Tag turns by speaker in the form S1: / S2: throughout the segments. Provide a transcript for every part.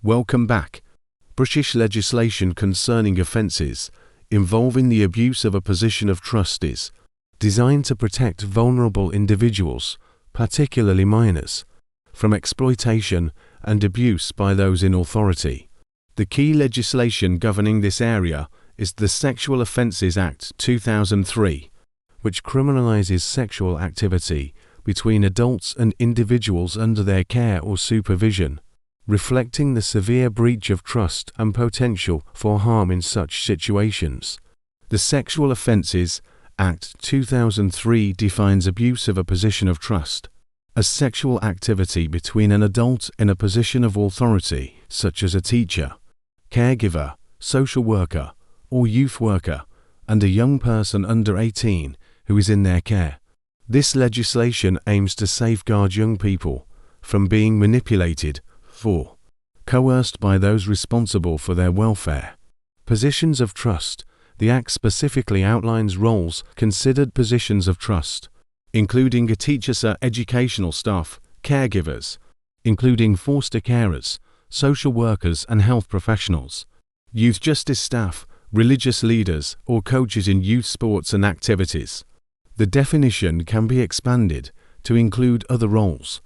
S1: Welcome back. British legislation concerning offences involving the abuse of a position of trust is designed to protect vulnerable individuals, particularly minors, from exploitation and abuse by those in authority. The key legislation governing this area is the Sexual Offences Act 2003, which criminalises sexual activity between adults and individuals under their care or supervision, reflecting the severe breach of trust and potential for harm in such situations. The Sexual Offences Act 2003 defines abuse of a position of trust as sexual activity between an adult in a position of authority, such as a teacher, caregiver, social worker, or youth worker, and a young person under 18 who is in their care. This legislation aims to safeguard young people from being manipulated or coerced by those responsible for their welfare. Positions of trust. The Act specifically outlines roles considered positions of trust, including a teacher's educational staff, caregivers, including foster carers, social workers and health professionals, youth justice staff, religious leaders, or coaches in youth sports and activities. The definition can be expanded to include other roles,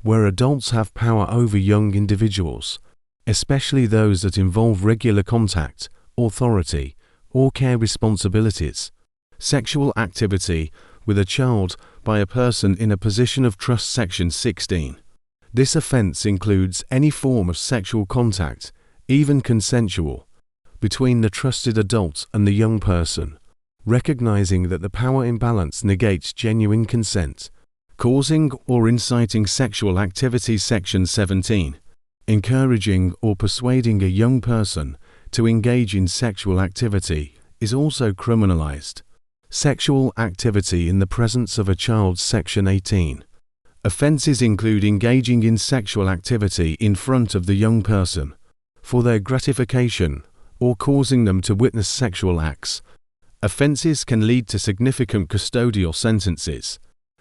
S1: where adults have power over young individuals, especially those that involve regular contact, authority, or care responsibilities. Sexual activity with a child by a person in a position of trust. Section 16. This offence includes any form of sexual contact, even consensual, between the trusted adult and the young person, recognizing that the power imbalance negates genuine consent. Causing or inciting sexual activity. Section 17. Encouraging or persuading a young person to engage in sexual activity is also criminalized. Sexual activity in the presence of a child. Section 18. Offenses include engaging in sexual activity in front of the young person for their gratification or causing them to witness sexual acts. Offenses can lead to significant custodial sentences,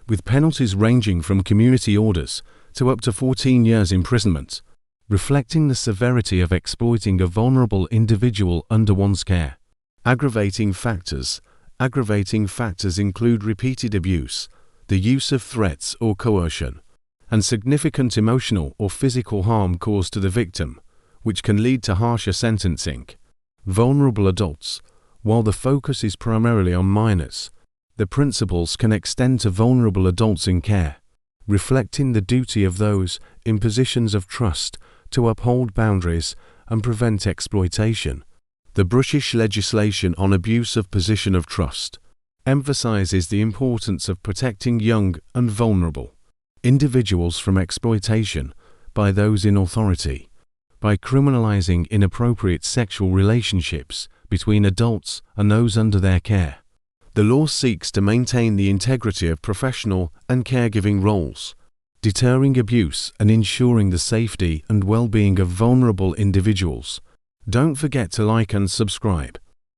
S1: with penalties ranging from community orders to up to 14 years imprisonment, reflecting the severity of exploiting a vulnerable individual under one's care. Aggravating factors. Aggravating factors include repeated abuse, the use of threats or coercion, and significant emotional or physical harm caused to the victim, which can lead to harsher sentencing. Vulnerable adults. While the focus is primarily on minors, the principles can extend to vulnerable adults in care, reflecting the duty of those in positions of trust to uphold boundaries and prevent exploitation. The British legislation on abuse of position of trust emphasises the importance of protecting young and vulnerable individuals from exploitation by those in authority, by criminalising inappropriate sexual relationships between adults and those under their care. The law seeks to maintain the integrity of professional and caregiving roles, deterring abuse and ensuring the safety and well-being of vulnerable individuals. Don't forget to like and subscribe.